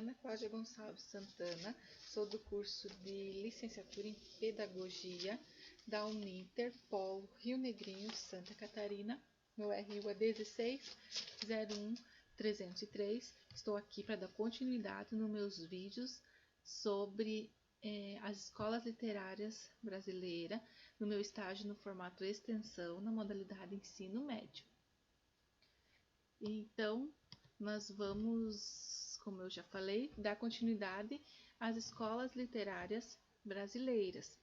Ana Cláudia Gonçalves Santana, sou do curso de Licenciatura em Pedagogia da Uninter, Polo Rio Negrinho, Santa Catarina. Meu RU é 1601303. Estou aqui para dar continuidade nos meus vídeos sobre as escolas literárias brasileiras, no meu estágio no formato extensão, na modalidade ensino médio. Então, nós vamos, como eu já falei, dar continuidade às escolas literárias brasileiras.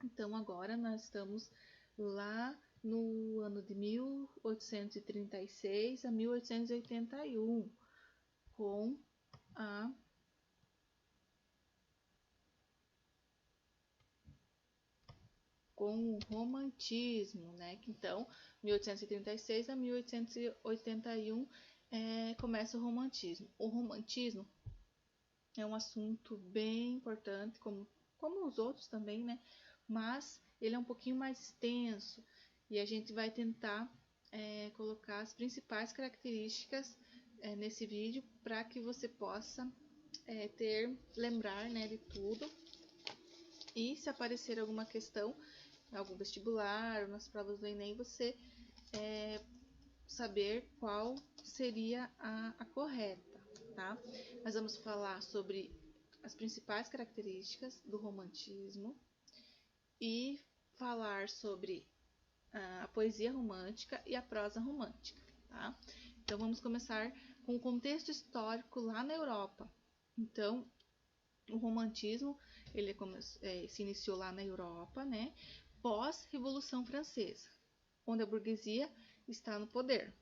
Então, agora nós estamos lá no ano de 1836 a 1881, com o romantismo, né? Então, 1836 a 1881 começa o romantismo. O romantismo é um assunto bem importante, como os outros também, né? Mas ele é um pouquinho mais extenso e a gente vai tentar colocar as principais características nesse vídeo para que você possa lembrar, né, de tudo. E se aparecer alguma questão, algum vestibular, ou nas provas do Enem, você saber qual seria a correta, tá? Nós vamos falar sobre as principais características do romantismo e falar sobre a poesia romântica e a prosa romântica, tá? Então vamos começar com o contexto histórico lá na Europa. Então, o romantismo ele se iniciou lá na Europa, né? Pós-Revolução Francesa, onde a burguesia está no poder.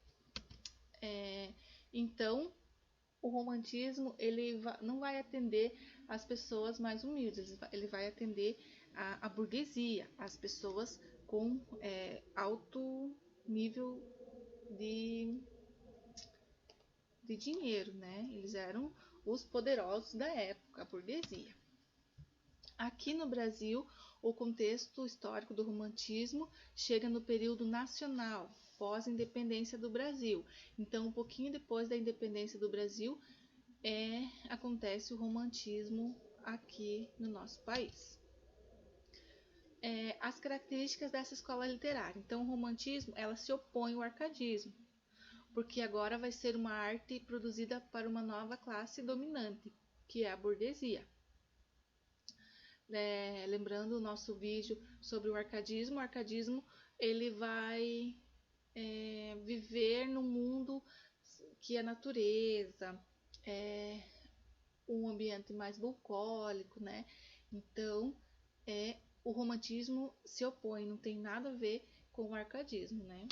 Então, o romantismo ele não vai atender as pessoas mais humildes, ele vai atender a burguesia, as pessoas com alto nível de dinheiro, né? Eles eram os poderosos da época, a burguesia. Aqui no Brasil, o contexto histórico do romantismo chega no período nacional, pós-independência do Brasil. Então, um pouquinho depois da independência do Brasil, acontece o romantismo aqui no nosso país. As características dessa escola literária. Então, o romantismo ela se opõe ao arcadismo, porque agora vai ser uma arte produzida para uma nova classe dominante, que é a burguesia. Lembrando o nosso vídeo sobre o arcadismo ele vai viver no mundo que é natureza, um ambiente mais bucólico, né? Então, o romantismo se opõe, não tem nada a ver com o arcadismo, né?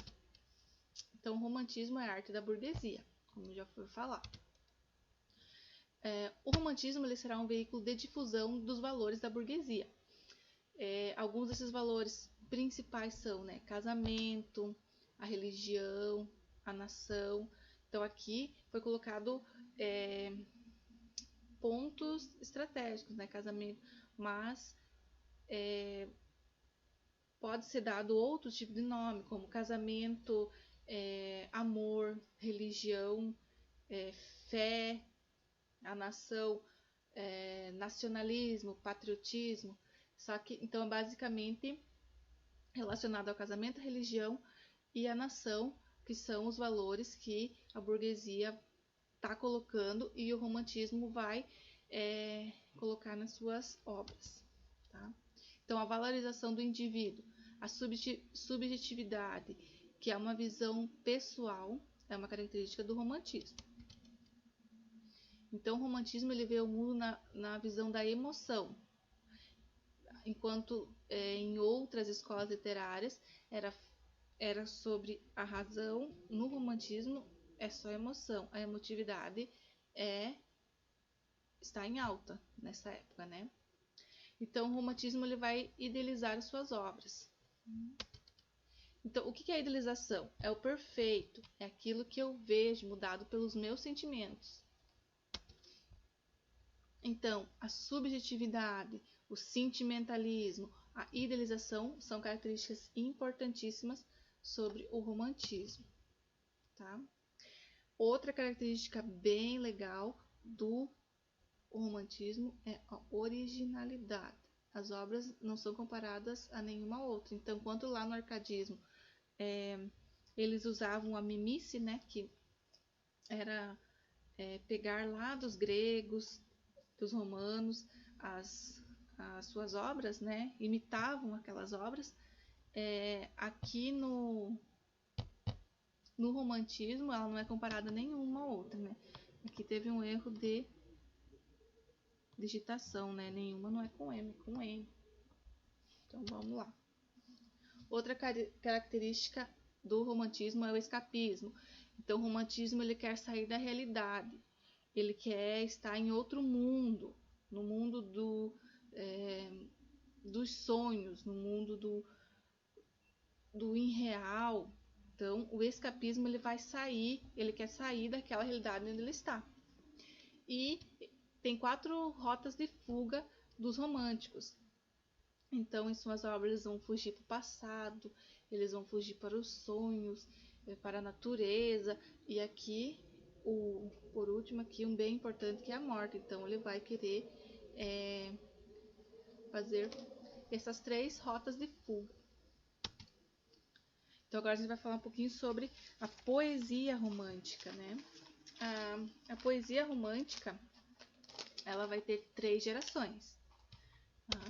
Então, o romantismo é a arte da burguesia, como já foi falado. O romantismo ele será um veículo de difusão dos valores da burguesia. Alguns desses valores principais são, né, casamento, a religião, a nação. Então aqui foi colocado pontos estratégicos, né, casamento, mas pode ser dado outro tipo de nome, como casamento, amor, religião, fé, a nação, nacionalismo, patriotismo. Só que, então, é basicamente relacionado ao casamento, a religião e a nação, que são os valores que a burguesia está colocando e o romantismo vai colocar nas suas obras. Tá? Então, a valorização do indivíduo, a subjetividade, que é uma visão pessoal, é uma característica do romantismo. Então, o romantismo ele vê o mundo na visão da emoção, enquanto em outras escolas literárias era sobre a razão. No romantismo é só emoção, a emotividade está em alta nessa época, né? Então, o romantismo ele vai idealizar as suas obras. Então, o que é a idealização? É o perfeito, é aquilo que eu vejo mudado pelos meus sentimentos. Então, a subjetividade, o sentimentalismo, a idealização são características importantíssimas sobre o romantismo. Tá? Outra característica bem legal do o romantismo é a originalidade. As obras não são comparadas a nenhuma outra. Então, enquanto lá no arcadismo eles usavam a mimice, né, que era pegar lá dos gregos, dos romanos, as suas obras, né, imitavam aquelas obras. Aqui no romantismo ela não é comparada a nenhuma outra, né? Aqui teve um erro de digitação, né? Nenhuma não é com M, é com N. Então vamos lá. Outra característica do romantismo é o escapismo. Então o romantismo ele quer sair da realidade. Ele quer estar em outro mundo, no mundo dos sonhos, no mundo do irreal. Então, o escapismo ele vai sair, ele quer sair daquela realidade onde ele está. E tem 4 rotas de fuga dos românticos. Então, em suas obras, eles vão fugir para o passado, eles vão fugir para os sonhos, para a natureza. E aqui, por último, aqui um bem importante que é a morte. Então, ele vai querer fazer essas 3 rotas de fuga. Então agora a gente vai falar um pouquinho sobre a poesia romântica, né? A poesia romântica, ela vai ter 3 gerações. Tá?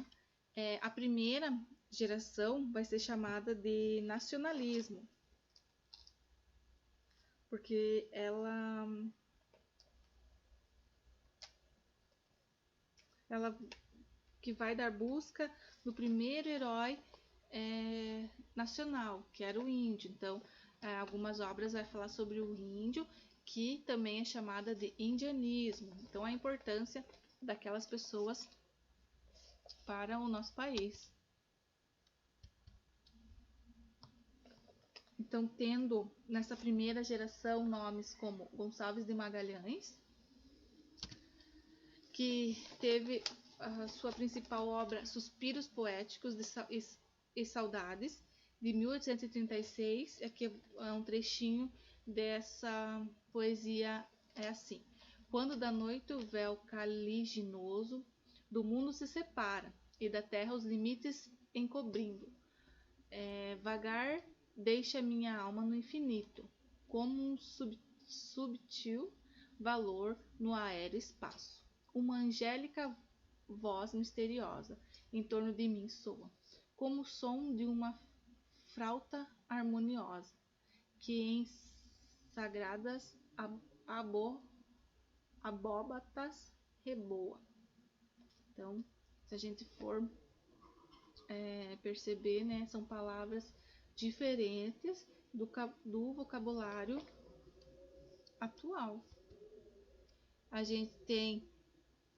A primeira geração vai ser chamada de nacionalismo, porque ela que vai dar busca do primeiro herói nacional, que era o índio. Então, algumas obras vai falar sobre o índio, que também é chamada de indianismo. Então, a importância daquelas pessoas para o nosso país. Então, tendo nessa primeira geração nomes como Gonçalves de Magalhães, que teve a sua principal obra Suspiros Poéticos e Saudades, de 1836. Aqui é um trechinho dessa poesia, é assim: quando da noite o véu caliginoso do mundo se separa, e da terra os limites encobrindo, vagar deixa minha alma no infinito, como um subtil valor no aéreo espaço. Uma angélica voz misteriosa em torno de mim soa, como o som de uma flauta harmoniosa, que em sagradas abóbatas reboa. Então, se a gente for perceber, né, são palavras diferentes do vocabulário atual. A gente tem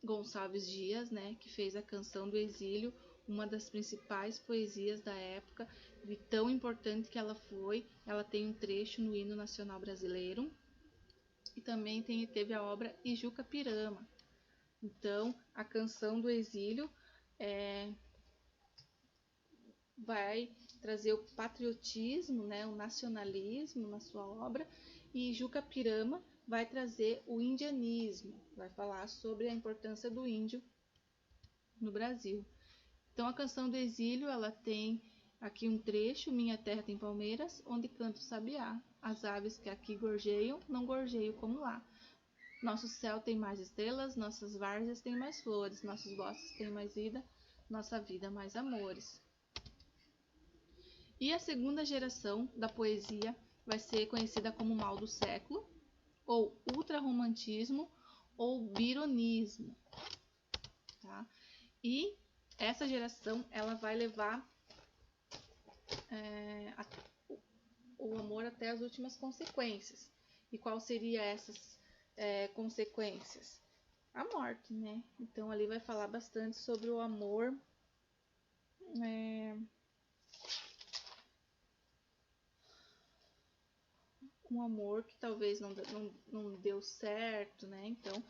Gonçalves Dias, né, que fez a Canção do Exílio, uma das principais poesias da época, de tão importante que ela foi. Ela tem um trecho no Hino Nacional Brasileiro. E também teve a obra Ijuca Pirama. Então, a Canção do Exílio vai trazer o patriotismo, né, o nacionalismo na sua obra, e Juca Pirama vai trazer o indianismo, vai falar sobre a importância do índio no Brasil. Então, a Canção do Exílio, ela tem aqui um trecho: minha terra tem palmeiras, onde canta o sabiá, as aves que aqui gorjeiam, não gorjeiam como lá. Nosso céu tem mais estrelas, nossas várzeas têm mais flores, nossos bosques têm mais vida, nossa vida mais amores. E a segunda geração da poesia vai ser conhecida como mal do século, ou ultrarromantismo, ou bironismo. Tá? E essa geração ela vai levar o amor até as últimas consequências. E qual seria essas consequências? A morte, né? Então ali vai falar bastante sobre o amor um amor que talvez não deu certo, né? Então,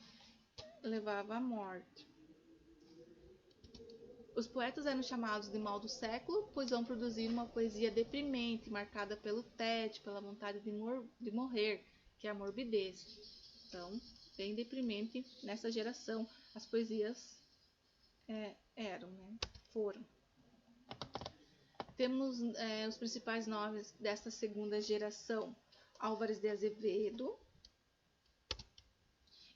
levava à morte. Os poetas eram chamados de mal do século, pois vão produzir uma poesia deprimente, marcada pelo tédio, pela vontade de morrer, que é a morbidez. Então, bem deprimente nessa geração. As poesias eram, né? Foram. Temos os principais nomes dessa segunda geração. Álvares de Azevedo,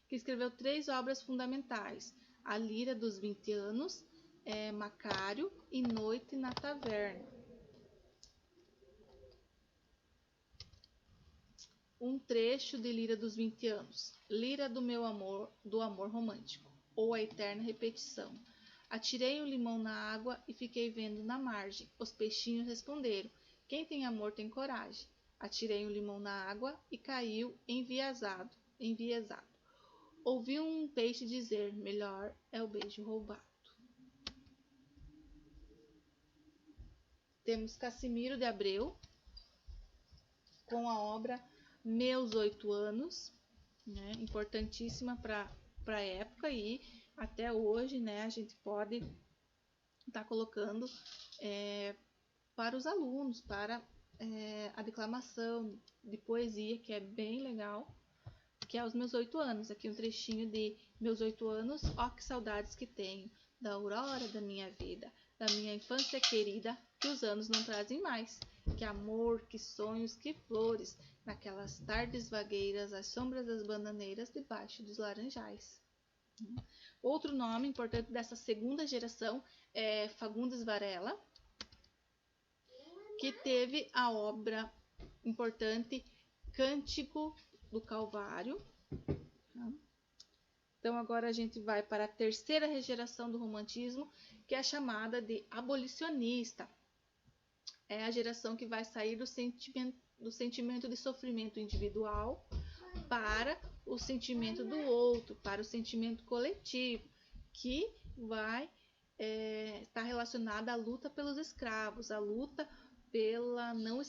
que escreveu 3 obras fundamentais: A Lira dos 20 Anos, Macário e Noite na Taverna. Um trecho de Lira dos 20 Anos. Lira do meu amor, do amor romântico, ou a eterna repetição. Atirei um limão na água e fiquei vendo na margem. Os peixinhos responderam: quem tem amor tem coragem. Atirei um limão na água e caiu enviesado. Ouvi um peixe dizer: melhor é o beijo roubado. Temos Cassimiro de Abreu, com a obra Meus 8 Anos, né, importantíssima para a época, e até hoje, né, a gente pode estar colocando para os alunos, para a declamação de poesia, que é bem legal, que é Os Meus 8 Anos. Aqui um trechinho de Meus 8 Anos, ó que saudades que tenho, da aurora da minha vida, da minha infância querida, que os anos não trazem mais. Que amor, que sonhos, que flores, naquelas tardes vagueiras, às sombras das bananeiras, debaixo dos laranjais. Outro nome importante dessa segunda geração é Fagundes Varela, que teve a obra importante Cântico do Calvário. Então agora a gente vai para a terceira geração do romantismo, que é a chamada de abolicionista. É a geração que vai sair do sentimento de sofrimento individual para o sentimento do outro, para o sentimento coletivo, que vai estar relacionada à luta pelos escravos, à luta pela não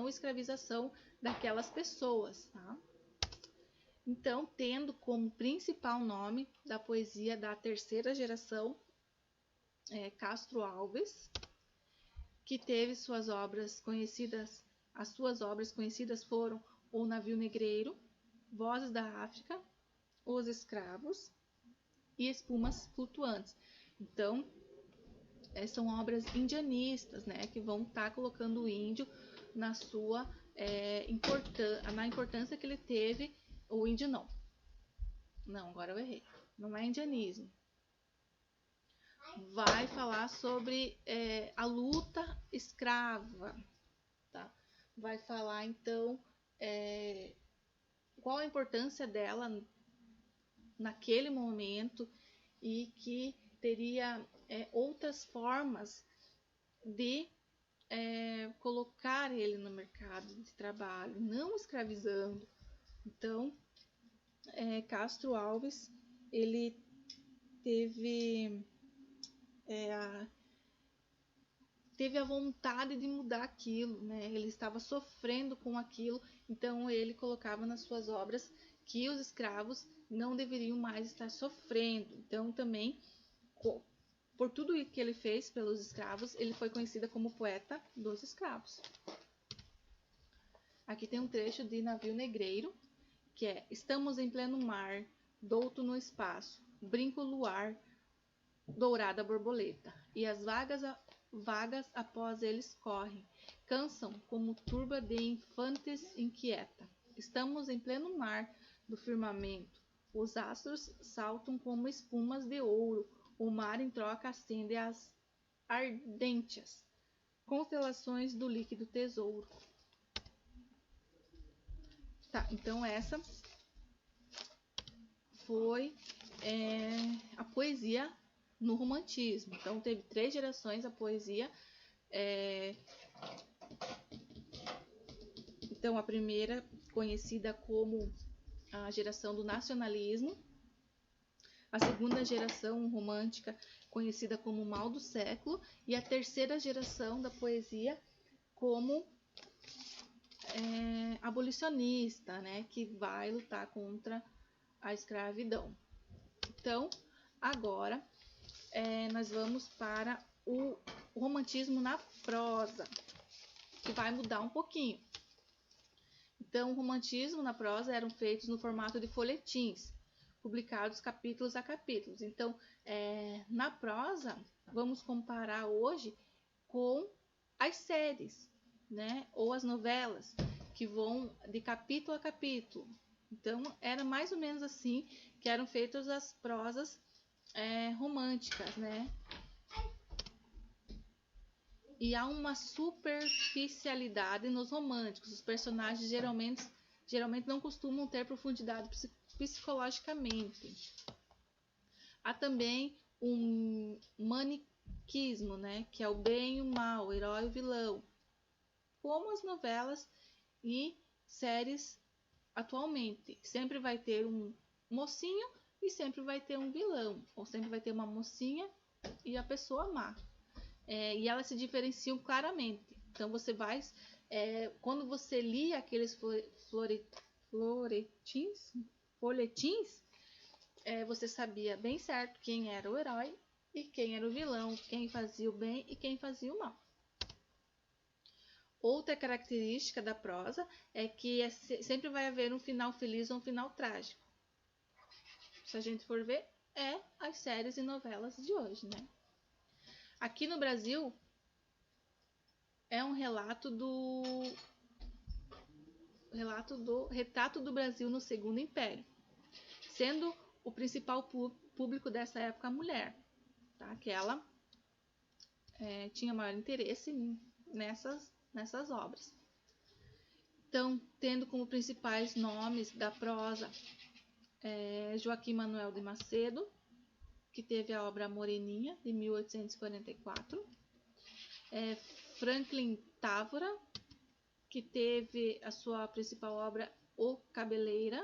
escravização daquelas pessoas, tá? Então, tendo como principal nome da poesia da terceira geração Castro Alves, que teve suas obras conhecidas. As suas obras conhecidas foram O Navio Negreiro, Vozes da África, Os Escravos e Espumas Flutuantes. Então, são obras indianistas, né, que vão estar colocando o índio na sua na importância que ele teve. O índio não, agora eu errei, não é indianismo. Vai falar sobre a luta escrava, tá? Vai falar então qual a importância dela naquele momento, e que teria outras formas de colocar ele no mercado de trabalho, não escravizando. Então, Castro Alves, ele teve a vontade de mudar aquilo, né? Ele estava sofrendo com aquilo, então ele colocava nas suas obras que os escravos não deveriam mais estar sofrendo. Então, também, por tudo que ele fez pelos escravos, ele foi conhecido como poeta dos escravos. Aqui tem um trecho de Navio Negreiro, que é: estamos em pleno mar, douto no espaço, brinco luar, dourada borboleta, e as vagas após eles correm, cansam como turba de infantes inquieta. Estamos em pleno mar do firmamento, os astros saltam como espumas de ouro, o mar em troca acende as ardentes constelações do líquido tesouro. Tá, então essa foi a poesia no romantismo. Então teve 3 gerações a poesia. Então a primeira, conhecida como a geração do nacionalismo. A segunda geração romântica, conhecida como mal do século. E a terceira geração da poesia como abolicionista, né, que vai lutar contra a escravidão. Então, agora nós vamos para o romantismo na prosa, que vai mudar um pouquinho. Então, o romantismo na prosa eram feitos no formato de folhetins, publicados capítulos a capítulos. Então, na prosa, vamos comparar hoje com as séries, né? Ou as novelas, que vão de capítulo a capítulo. Então, era mais ou menos assim que eram feitas as prosas românticas, né? E há uma superficialidade nos românticos. Os personagens geralmente não costumam ter profundidade psicologicamente. Há também um maniquismo, né? Que é o bem e o mal, o herói e o vilão. Como as novelas e séries atualmente. Sempre vai ter um mocinho e sempre vai ter um vilão. Ou sempre vai ter uma mocinha e a pessoa má. E elas se diferenciam claramente. Então você vai, quando você lia aqueles folhetins, você sabia bem certo quem era o herói e quem era o vilão, quem fazia o bem e quem fazia o mal. Outra característica da prosa é que sempre vai haver um final feliz ou um final trágico. Se a gente for ver, as séries e novelas de hoje, né? Aqui no Brasil, é um retrato do Brasil no Segundo Império, sendo o principal público dessa época a mulher, tá? Que ela tinha maior interesse nessas obras. Então, tendo como principais nomes da prosa Joaquim Manuel de Macedo, que teve a obra Moreninha, de 1844, Franklin Távora, que teve a sua principal obra O Cabeleira.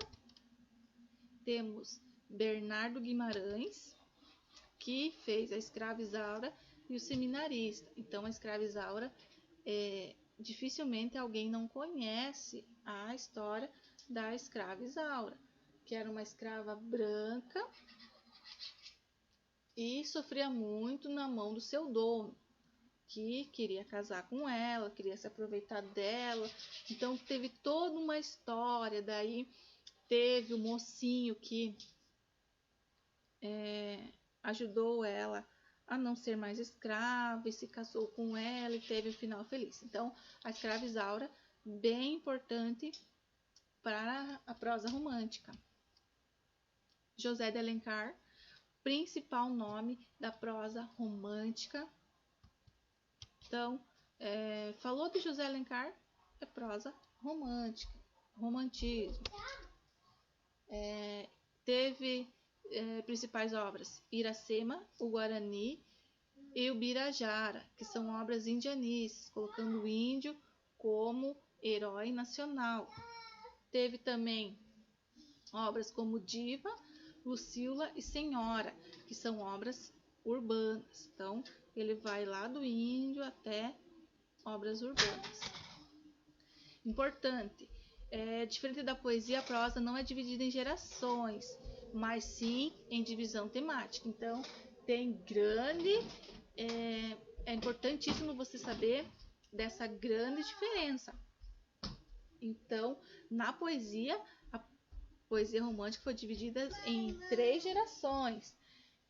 Temos Bernardo Guimarães, que fez a Escrava Isaura e o Seminarista. Então, a Escrava Isaura, dificilmente alguém não conhece a história da Escrava Isaura, que era uma escrava branca e sofria muito na mão do seu dono, que queria casar com ela, queria se aproveitar dela. Então teve toda uma história. Daí teve o mocinho que ajudou ela a não ser mais escrava e se casou com ela e teve um final feliz. Então, a Escrava Isaura, bem importante para a prosa romântica. José de Alencar, principal nome da prosa romântica. Então, falou de José Alencar, é prosa romântica, romantismo. Teve principais obras Iracema, o Guarani e o Birajara, que são obras indianistas, colocando o índio como herói nacional. Teve também obras como Diva, Lucila e Senhora, que são obras urbanas. Então, ele vai lá do índio até obras urbanas. Importante, diferente da poesia, a prosa não é dividida em gerações, mas sim em divisão temática. Então, é importantíssimo você saber dessa grande diferença. Então, na poesia, a poesia romântica foi dividida em 3 gerações.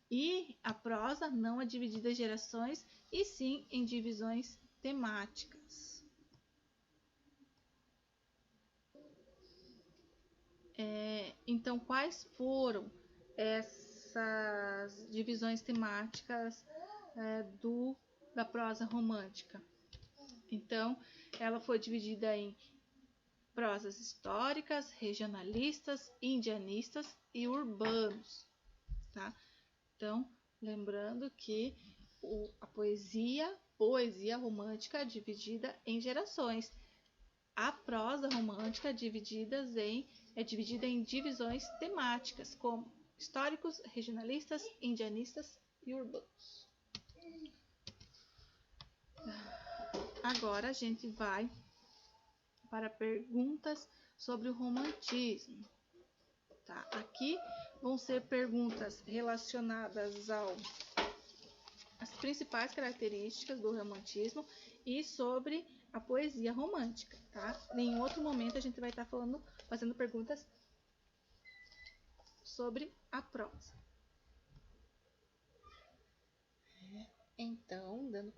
E a prosa não é dividida em gerações, e sim em divisões temáticas. Então, quais foram essas divisões temáticas da prosa romântica? Então, ela foi dividida em prosas históricas, regionalistas, indianistas e urbanos, tá? Então, lembrando que a poesia romântica é dividida em gerações. A prosa romântica é dividida em divisões temáticas, como históricos, regionalistas, indianistas e urbanos. Agora a gente vai para perguntas sobre o romantismo. Tá? Aqui vão ser perguntas relacionadas às principais características do romantismo e sobre a poesia romântica, tá? Em outro momento a gente vai estar fazendo perguntas sobre a prosa. Então, dando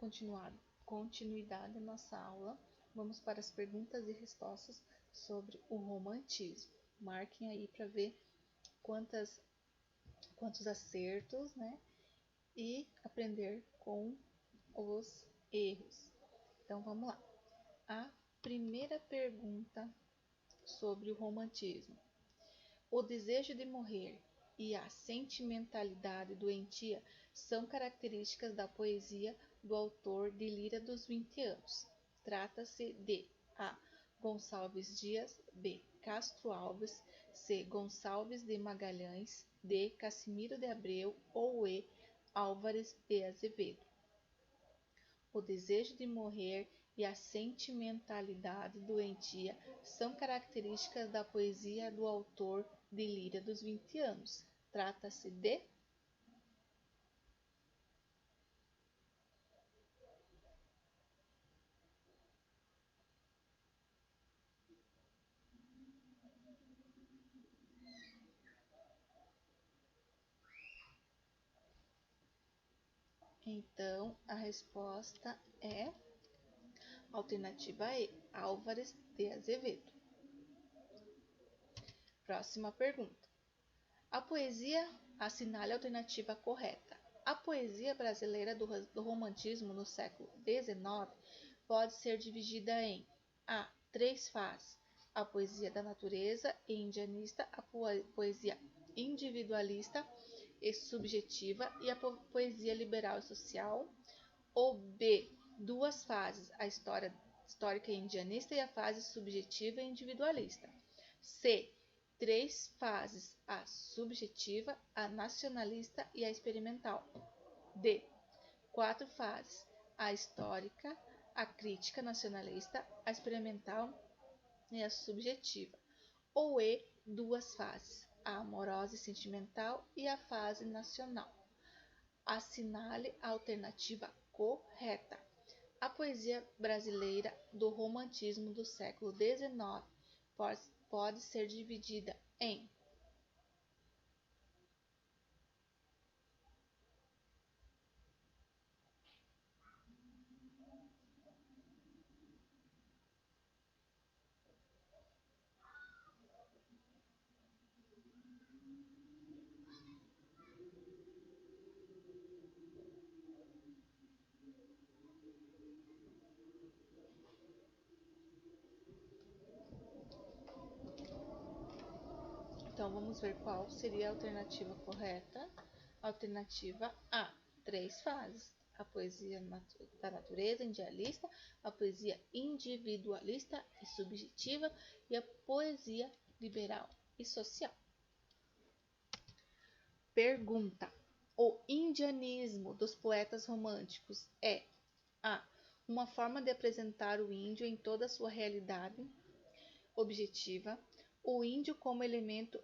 continuidade à nossa aula, vamos para as perguntas e respostas sobre o romantismo. Marquem aí para ver quantos acertos, né? E aprender com os erros. Então, vamos lá. A primeira pergunta sobre o romantismo. O desejo de morrer e a sentimentalidade doentia são características da poesia do autor de Lira dos 20 anos. Trata-se de A. Gonçalves Dias, B. Castro Alves, C. Gonçalves de Magalhães, D. Cassimiro de Abreu ou E. Álvares de Azevedo. O desejo de morrer e a sentimentalidade doentia são características da poesia do autor de Lira dos 20 anos. Trata-se de Então, a resposta é alternativa E, Álvares de Azevedo. Próxima pergunta. A poesia assinale a alternativa correta. A poesia brasileira do romantismo no século XIX pode ser dividida em A. Três fases. A poesia da natureza e indianista, a poesia individualista e subjetiva e a poesia liberal e social. Ou B. Duas fases, a histórica e indianista e a fase subjetiva e individualista. C. Três fases, a subjetiva, a nacionalista e a experimental. D. Quatro fases, a histórica, a crítica nacionalista, a experimental e a subjetiva. Ou E. Duas fases, a amorosa e sentimental e a fase nacional. Assinale a alternativa correta. A poesia brasileira do romantismo do século XIX pode ser dividida em Então, vamos ver qual seria a alternativa correta. Alternativa A, três fases. A poesia da natureza individualista, a poesia individualista e subjetiva e a poesia liberal e social. Pergunta. O indianismo dos poetas românticos é A. Uma forma de apresentar o índio em toda a sua realidade objetiva, o índio como elemento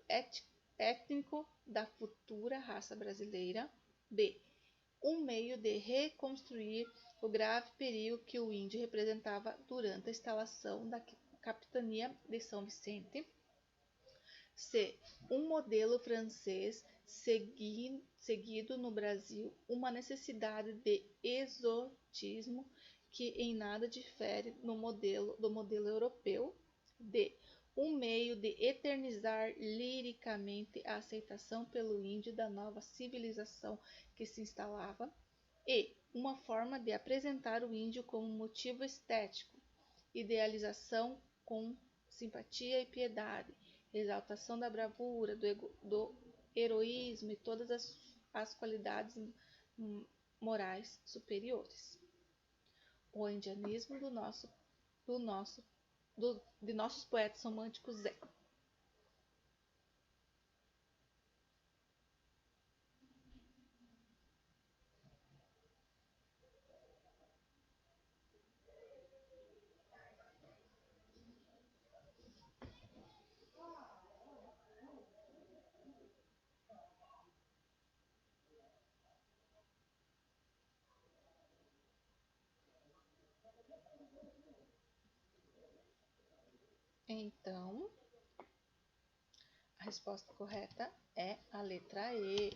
étnico da futura raça brasileira. B. Um meio de reconstruir o grave perigo que o índio representava durante a instalação da capitania de São Vicente. C. Um modelo francês seguido no Brasil, uma necessidade de exotismo que em nada difere do modelo europeu. D. Um meio de eternizar liricamente a aceitação pelo índio da nova civilização que se instalava. E. Uma forma de apresentar o índio como motivo estético, idealização com simpatia e piedade, exaltação da bravura, do heroísmo e todas as qualidades morais superiores. O indianismo de nossos poetas românticos é Então, a resposta correta é a letra E.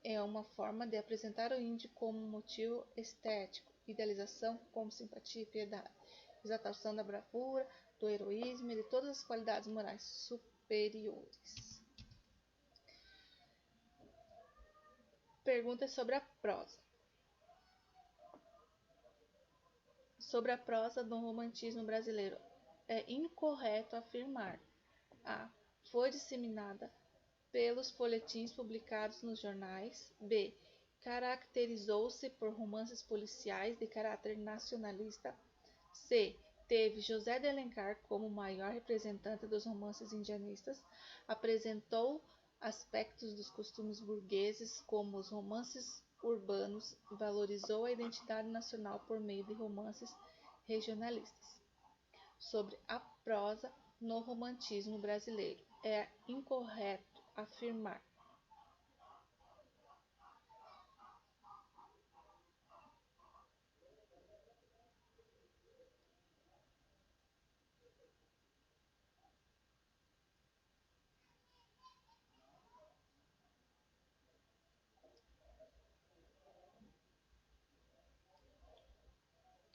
É uma forma de apresentar o índio como um motivo estético, idealização como simpatia e piedade, exaltação da bravura, do heroísmo e de todas as qualidades morais superiores. Perguntas sobre a prosa. Sobre a prosa do romantismo brasileiro, é incorreto afirmar: A. Foi disseminada pelos folhetins publicados nos jornais. B. Caracterizou-se por romances policiais de caráter nacionalista. C. Teve José de Alencar como maior representante dos romances indianistas. Apresentou aspectos dos costumes burgueses, como os romances urbanos. Valorizou a identidade nacional por meio de romances regionalistas. Sobre a prosa no romantismo brasileiro, é incorreto afirmar: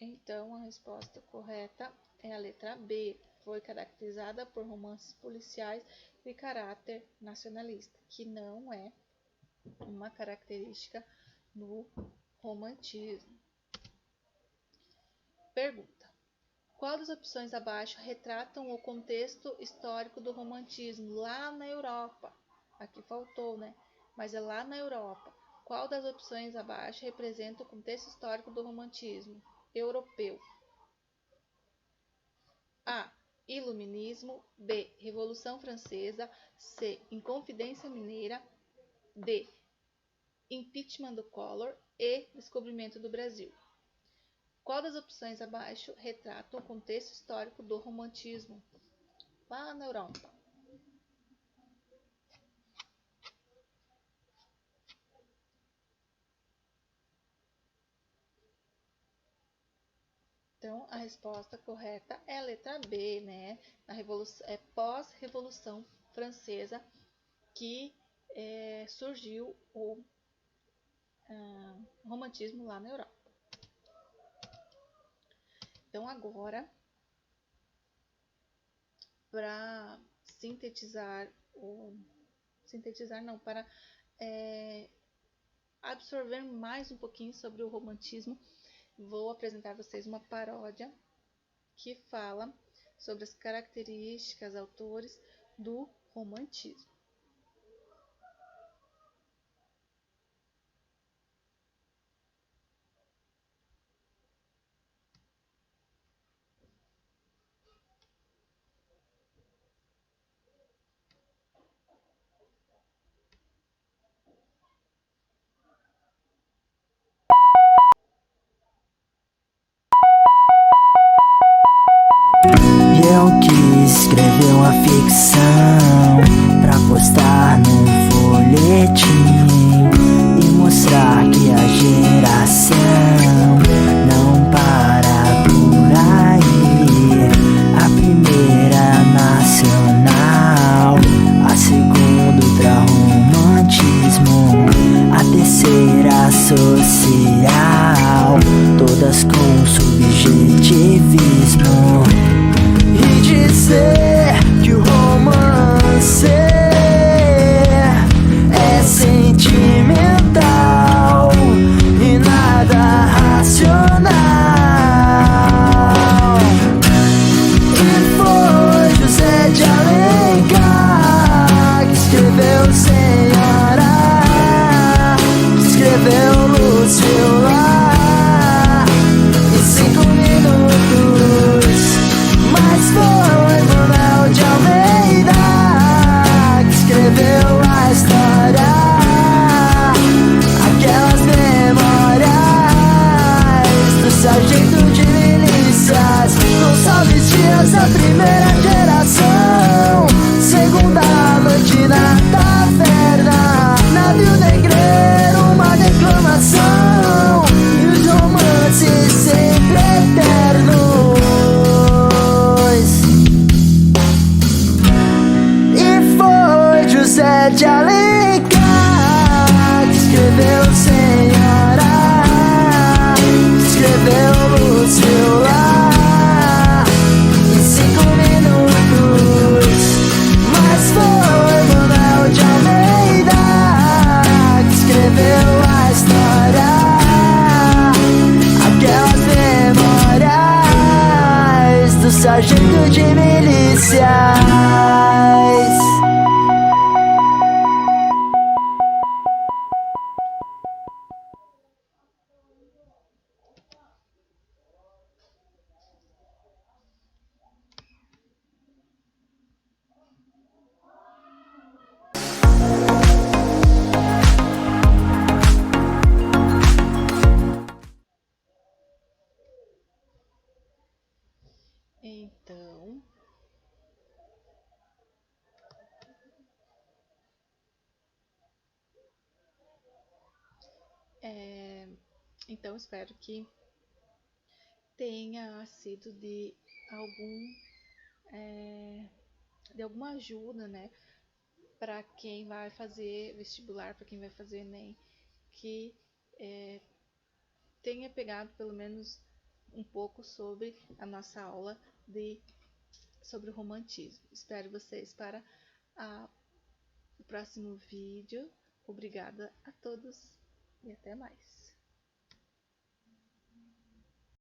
Então, a resposta correta é a letra B. Foi caracterizada por romances policiais de caráter nacionalista, que não é uma característica no romantismo. Pergunta: qual das opções abaixo retratam o contexto histórico do romantismo lá na Europa? Aqui faltou, né? Mas é lá na Europa. Qual das opções abaixo representa o contexto histórico do romantismo europeu? A. Iluminismo. B. Revolução Francesa. C. Inconfidência Mineira. D. Impeachment do Collor. E. Descobrimento do Brasil. Qual das opções abaixo retrata o contexto histórico do romantismo lá na Europa? Então, a resposta correta é a letra B, né? É pós-Revolução Francesa que surgiu o romantismo lá na Europa. Então, agora, para para absorver mais um pouquinho sobre o romantismo, vou apresentar a vocês uma paródia que fala sobre as características, autores do romantismo. Eu quis escrever uma ficção pra postar num folhetim e mostrar que a geração não para por aí. A primeira nacional, a segunda ultra-romantismo, a terceira social, todas com subjetivismo. E dizer que o romance José de Alencar, que escreveu Senhora, que escreveu Lúcio lá em 5 minutos. Mas foi Manuel de Almeida que escreveu a história, aquelas memórias do sargento de milícias. Então, espero que tenha sido de alguma ajuda, né, para quem vai fazer vestibular, para quem vai fazer Enem, que tenha pegado pelo menos um pouco sobre a nossa aula sobre o romantismo. Espero vocês para o próximo vídeo. Obrigada a todos e até mais.